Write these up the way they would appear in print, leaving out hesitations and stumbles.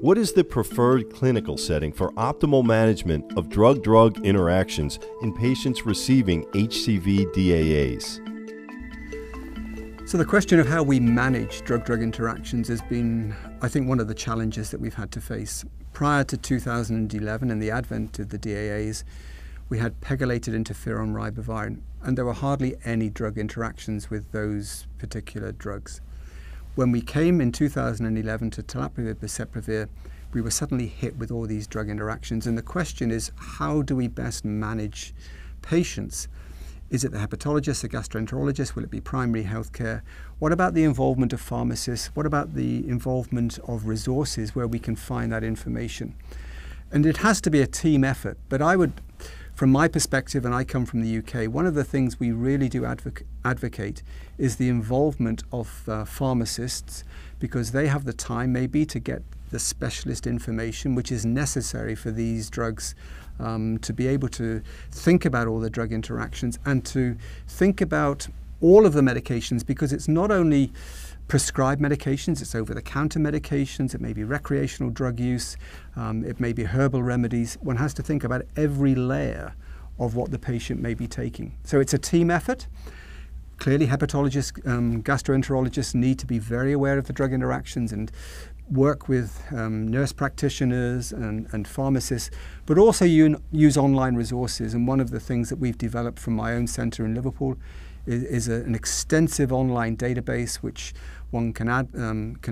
What is the preferred clinical setting for optimal management of drug-drug interactions in patients receiving HCV DAAs? So the question of how we manage drug-drug interactions has been, I think, one of the challenges that we've had to face. Prior to 2011 and the advent of the DAAs, we had pegylated interferon ribavirin, and there were hardly any drug interactions with those particular drugs. When we came in 2011 to telaprevir, boceprevir, we were suddenly hit with all these drug interactions. And the question is, how do we best manage patients? Is it the hepatologist, the gastroenterologist? Will it be primary healthcare? What about the involvement of pharmacists? What about the involvement of resources where we can find that information? And it has to be a team effort. But I would, from my perspective, and I come from the UK, one of the things we really do advocate is the involvement of pharmacists, because they have the time maybe to get the specialist information which is necessary for these drugs, to be able to think about all the drug interactions and to think about all of the medications, because it's not only prescribed medications, it's over-the-counter medications, it may be recreational drug use, it may be herbal remedies. One has to think about every layer of what the patient may be taking. So it's a team effort. Clearly, hepatologists, gastroenterologists need to be very aware of the drug interactions and work with nurse practitioners and pharmacists, but also use online resources. And one of the things that we've developed from my own centre in Liverpool is an extensive online database which one can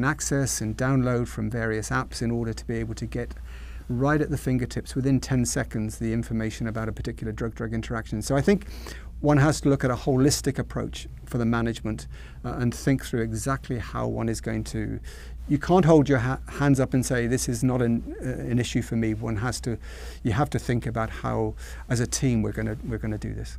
access and download from various apps in order to be able to get right at the fingertips, within 10 seconds, the information about a particular drug-drug interaction. So I think one has to look at a holistic approach for the management and think through exactly how one is going to. You can't hold your hands up and say, this is not an issue for me. You have to think about how, as a team, we're going to do this.